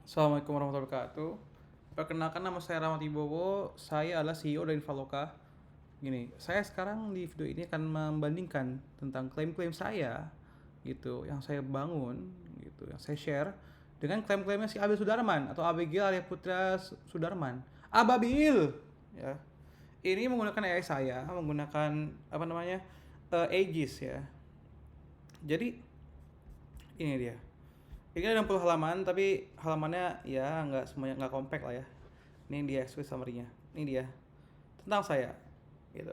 Assalamualaikum warahmatullahi wabarakatuh. Perkenalkan nama saya Rahmat Ibowo, saya adalah CEO dari Invaloka. Gini, saya sekarang di video ini akan membandingkan tentang klaim-klaim saya gitu, yang saya bangun gitu, yang saya share dengan klaim-klaimnya si Abil Sudarman atau Abigail Arya Putra Sudarman. Ababil ya. Ini menggunakan AI saya, menggunakan apa namanya? Aegis ya. Jadi ini dia. Ini ada 60 halaman, tapi halamannya ya nggak semuanya nggak compact lah ya. Ini dia quick summary-nya. Ini dia tentang saya, gitu.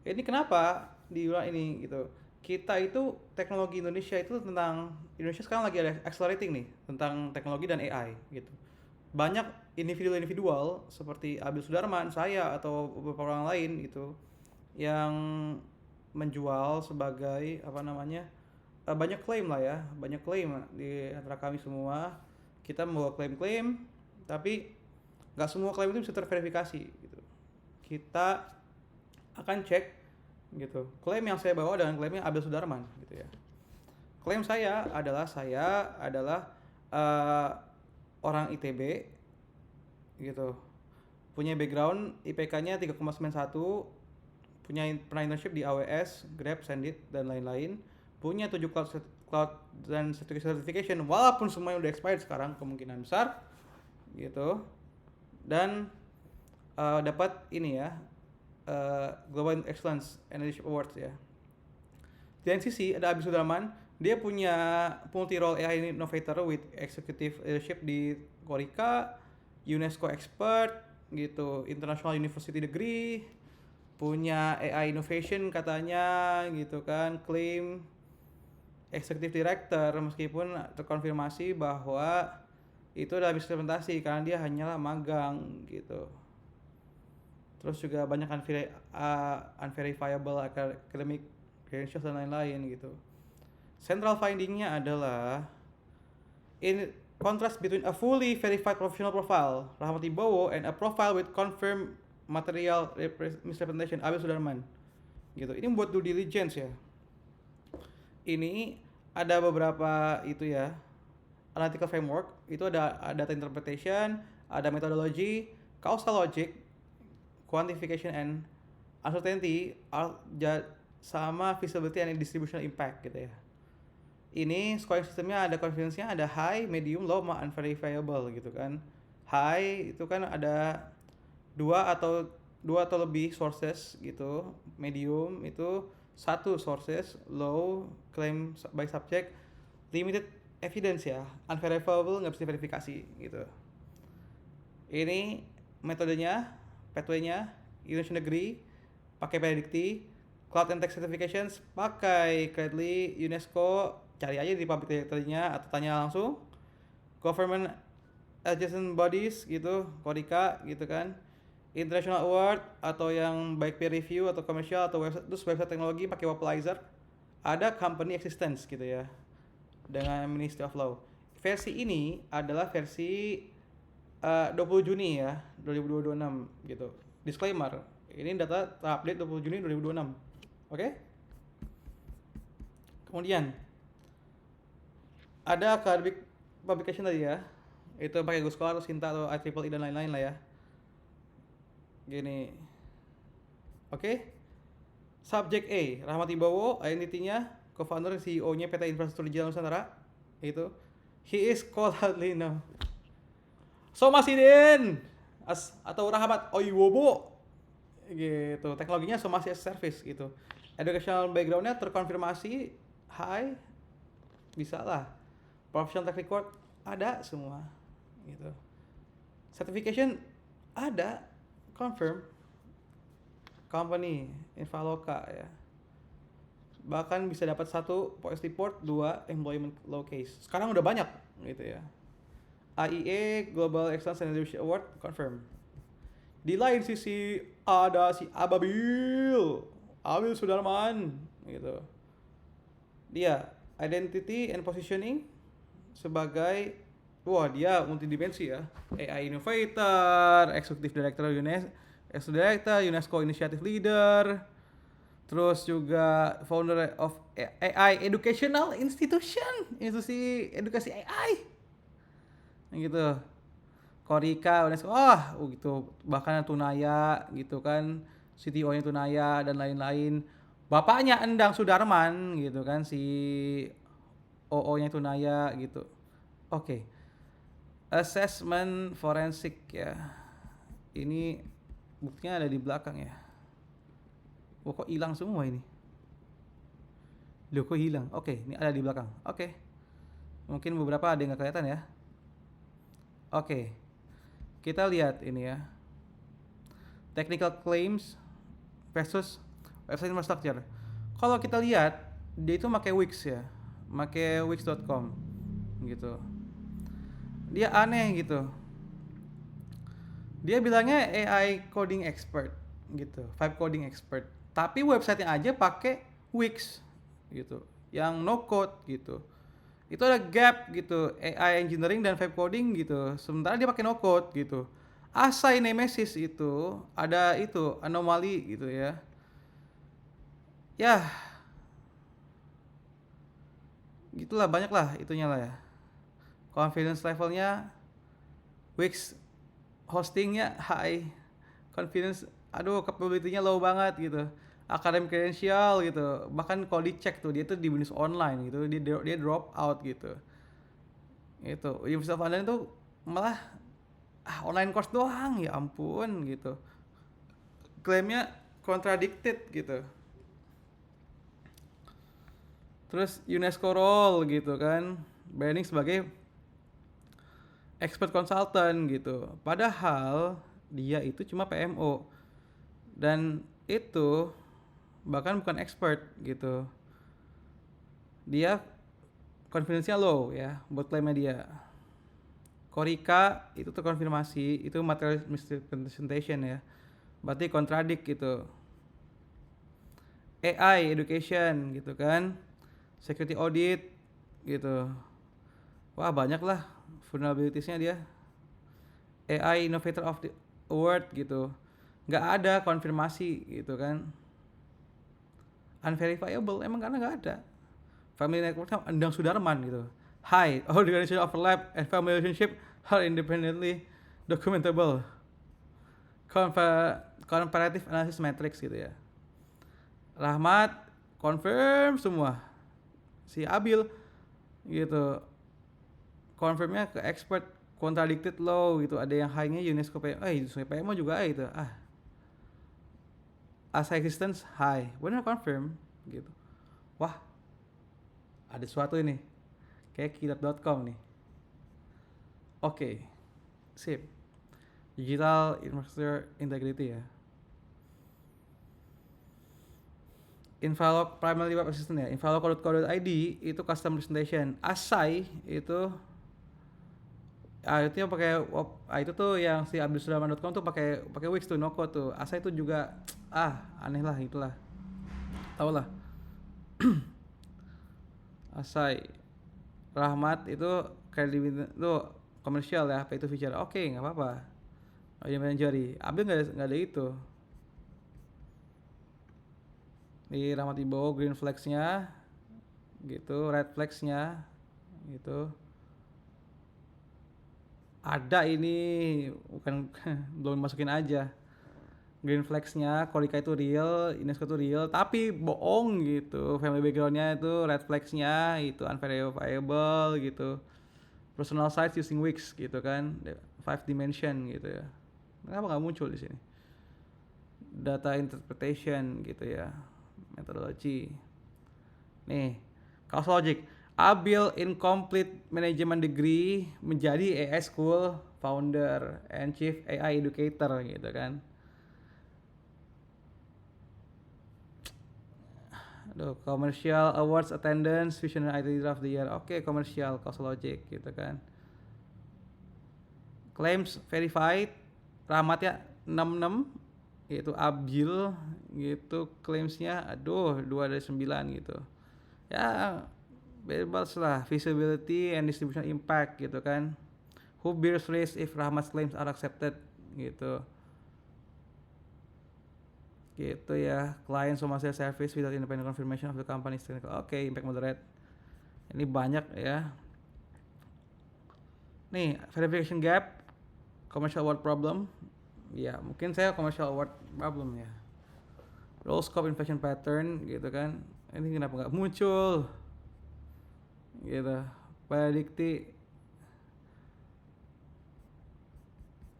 Ini kenapa diulang ini gitu? Kita itu teknologi Indonesia itu tentang Indonesia sekarang lagi ada accelerating nih tentang teknologi dan AI gitu. Banyak individu-individual seperti Abil Sudarman, saya atau beberapa orang lain gitu yang menjual sebagai apa namanya banyak klaim lah ya, banyak klaim di antara kami semua. Kita membawa klaim-klaim, tapi nggak semua klaim itu bisa terverifikasi gitu. Kita akan cek gitu klaim yang saya bawa dengan klaimnya Abel Sudarman gitu ya. Klaim saya adalah eh, orang ITB gitu, punya background IPK-nya 3,91, punya pernah internship di AWS, Grab, Sendit dan lain-lain, punya 7 cloud dan certification walaupun semuanya udah expired sekarang kemungkinan besar gitu, dan dapat ini ya, Global Excellence and Leadership Awards ya. Di lain sisi ada Abi Sudarman, dia punya multi role AI innovator with executive leadership di Korika, UNESCO expert gitu, international university degree, punya AI innovation katanya gitu kan, claim executive director meskipun terkonfirmasi bahwa itu adalah misimplementasi karena dia hanyalah magang gitu. Terus juga banyak unverifiable academic credentials dan lain-lain gitu. Central findingnya adalah in contrast between a fully verified professional profile Rahmat Ibowo and a profile with confirmed material misrepresentation Abil Sudarman gitu. Ini buat due diligence ya. Ini ada beberapa itu ya, analytical framework, itu ada data interpretation, ada methodology, causal logic, quantification and uncertainty, sama feasibility and distributional impact gitu ya. Ini scoring sistemnya ada confidence-nya ada high, medium, low, sama unverifiable gitu kan. High itu kan ada dua atau lebih sources gitu. Medium itu satu sources, low claim by subject, limited evidence ya. Unverifiable nggak bisa diverifikasi gitu. Ini metodenya, pathway-nya, Indonesian Degree, pakai Predicti, Cloud and Tech Certifications, pakai Credly, UNESCO, cari aja di public directory-nya atau tanya langsung. Government adjacent bodies gitu, Korika gitu kan. International Award atau yang baik peer review atau komersial atau website, terus website teknologi pakai Wapalizer. Ada company existence gitu ya dengan Ministry of Law. Versi ini adalah versi 20 Juni ya 2026 gitu. Disclaimer, ini data terupdate 20 Juni 2026. Oke? Kemudian ada academic publication tadi ya. Itu pakai Google Scholar, Sinta atau IEEE dan lain-lain lah ya. Gini. Oke? Subject A, Rahmat Ibowo, identity-nya co-founder CEO-nya PT Infrastruktur Digital Nusantara. Itu. He is scholarly now. Somasidin atau Rahmat Oiwobo gitu. Teknologinya Somasi as Service gitu. Educational background-nya terkonfirmasi high, bisa lah. Professional track record ada semua gitu. Certification ada, confirm. Company Invaloka ya. Bahkan bisa dapat 1 police report, 2 employment law case. Sekarang udah banyak gitu ya. AIE Global Excellence and Leadership Award confirm. Di lain sisi ada si Abil Sudarman gitu. Dia identity and positioning sebagai dia multidimensi ya. AI innovator, executive director UNESCO initiative leader, terus juga founder of AI educational institution, institusi edukasi AI gitu. Korika, UNESCO, gitu. Bahkan Tunaya gitu kan, CTO-nya Tunaya dan lain-lain. Bapaknya Endang Sudarman gitu kan, si OO-nya Tunaya gitu. Oke. Assessment forensik ya. Ini buktinya ada di belakang ya. Kok hilang semua ini? Loh, kok hilang? Oke, ini ada di belakang. Oke. Mungkin beberapa ada yang nggak kelihatan ya. Oke. Kita lihat ini ya. Technical claims versus website infrastructure. Kalau kita lihat, dia itu pakai Wix ya. Pakai wix.com gitu. Dia aneh gitu. Dia bilangnya AI coding expert gitu, vibe coding expert. Tapi websitenya aja pakai Wix gitu, yang no code gitu. Itu ada gap gitu, AI engineering dan vibe coding gitu. Sementara dia pakai no code gitu. Asai Nemesis itu ada itu anomali gitu ya. Ya, gitulah banyak lah itunya lah ya. Confidence levelnya Wix hostingnya high, confidence aduh capability-nya low banget gitu, academic credential gitu, bahkan kalau dicek tuh dia tuh di bisnis online gitu, dia drop out gitu. Itu University of London tuh malah online course doang, ya ampun gitu, klaimnya contradicted gitu. Terus UNESCO role gitu kan, branding sebagai expert consultant gitu, padahal dia itu cuma PMO dan itu bahkan bukan expert gitu. Dia confidence-nya low ya buat klaimnya dia. Korika itu terkonfirmasi itu material misrepresentation ya, berarti contradict gitu. AI education gitu kan, security audit gitu, wah banyak lah vulnerabilitiesnya dia. AI innovator of the award gitu, nggak ada konfirmasi gitu kan, unverifiable emang karena nggak ada. Family network Endang Sudarman gitu. Hi, organization overlap and family relationship are independently documentable. Comparative analysis matrix gitu ya. Rahmat confirm semua. Si Abil gitu. Confirmnya ke expert, contradicted low gitu. Ada yang high-nya UNESCO PMO, UNESCO PMO juga itu. As existence high. Benar confirm gitu. Wah, ada sesuatu ini. Kayak kilat.com nih. Oke. Sip. Digital Infrastructure Integrity ya. Invalog Primary Web Assistant ya. Invalog.co.id itu custom presentation. Asai itu itu yang pakai itu tuh yang si abdulsulaman.com tuh pakai Wix tuh, no code tuh. Asai itu juga aneh lah itulah. Tau lah. Asai. Rahmat itu kredibilitas tuh komersial ya, pay to feature. Oke, enggak apa-apa. Jari. Abdul enggak ada itu. Di Rahmat Ibowo green flags-nya gitu, red flags-nya gitu. Ada ini bukan belum masukin aja. Green flags-nya Korika itu real, UNESCO itu real, tapi bohong gitu. Family background-nya itu red flags-nya itu unverifiable gitu. Personal sites using Wix gitu kan, 5 dimension gitu ya. Kenapa nggak muncul di sini? Data interpretation gitu ya, metodologi. Nih, causal logic. Abil incomplete management degree menjadi AI School founder and chief AI educator gitu kan. Aduh, commercial awards attendance visionary IT of the year. Oke, commercial causal logic gitu kan. Claims verified. Rahmatnya 66 yaitu Abil gitu, claimsnya 2 dari 9 gitu. Ya bebas lah, visibility and distribution impact gitu kan. Who bears risk if Rahmat's claims are accepted gitu. Gitu ya. Clients who must service without independent confirmation of the company's technical. Oke, impact moderate. Ini banyak ya. Nih, verification gap, commercial award problem. Ya, mungkin saya commercial award problem ya. Role scope inflation pattern gitu kan. Ini kenapa nggak muncul? Gitu. Predikti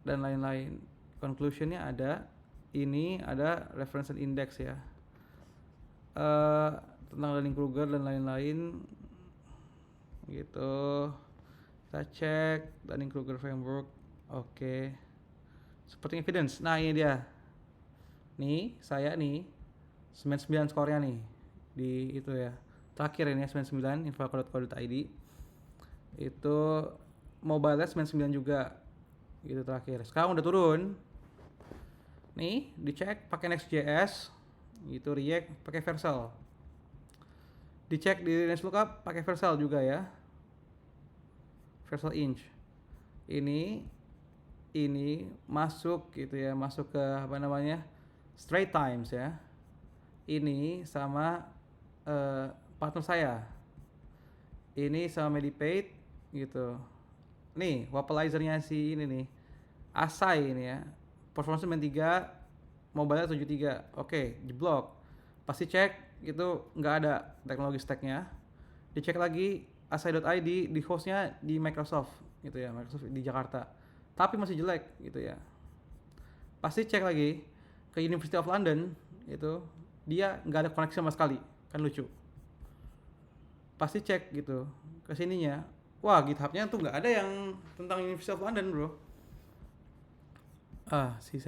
dan lain-lain. Conclusionnya ada. Ini ada reference index ya. Tentang Dunning-Kruger dan lain-lain gitu. Kita cek Dunning-Kruger framework. Oke. Supporting evidence. Nah, ini dia. Nih, saya nih 99 skornya nih di itu ya. Terakhir ini 99 info.co.id. Itu mobile 99 juga. Gitu terakhir. Sekarang udah turun. Nih, dicek pakai Next.js. Gitu React pakai Vercel. Dicek di Range Lookup pakai Vercel juga ya. Vercel inch. Ini masuk gitu ya, masuk ke apa namanya? Straight Times ya. Ini sama partner saya. Ini sama Medipate gitu. Nih, Wapalizernya si ini nih. Asai ini ya. Performance 93, mobile 73. Oke, jeblok. Pasti cek gitu nggak ada teknologi stacknya. Dicek lagi asai.id di hostnya di Microsoft gitu ya, Microsoft di Jakarta. Tapi masih jelek gitu ya. Pasti cek lagi ke University of London itu dia nggak ada koneksi sama sekali, kan lucu. Pasti cek gitu ke sininya. Wah, GitHub-nya tuh nggak ada yang tentang University of London, bro. C7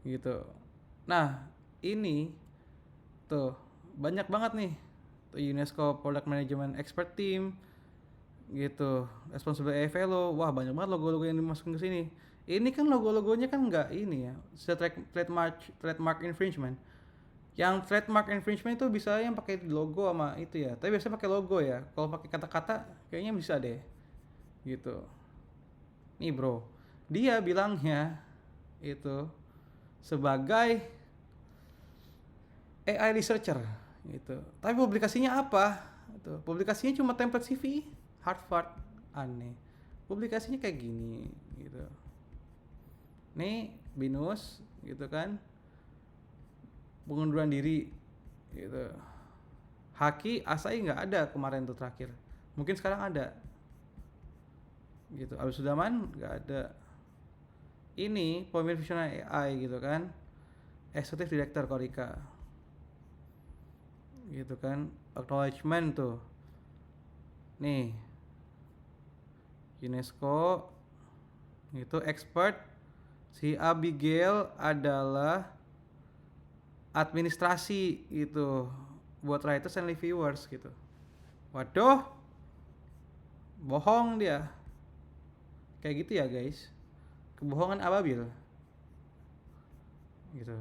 gitu. Nah, ini tuh banyak banget nih. Tuh UNESCO Product Management Expert Team gitu. Responsible AI Fellow. Wah, banyak banget logo-logo yang dimasukin ke sini. Ini kan logo-logonya kan nggak ini ya. Trademark infringement. Yang trademark infringement itu bisa yang pakai logo sama itu ya. Tapi biasanya pakai logo ya. Kalau pakai kata-kata kayaknya bisa deh. Gitu. Nih, bro. Dia bilangnya itu sebagai AI researcher gitu. Tapi publikasinya apa? Itu. Publikasinya cuma template CV, Harvard, aneh. Publikasinya kayak gini gitu. Nih, BINUS gitu kan. Pengunduran diri gitu. Haki, Asai nggak ada kemarin tuh terakhir. Mungkin sekarang ada. Gitu. Abdul Sudaman nggak ada. Ini pemimpin visional AI gitu kan. Executive Director Korika. Gitu kan. Acknowledgement tuh. Nih. UNESCO itu expert. Si Abigail adalah administrasi gitu buat writers and reviewers gitu. Waduh, bohong dia. Kayak gitu ya guys. Kebohongan ababil gitu.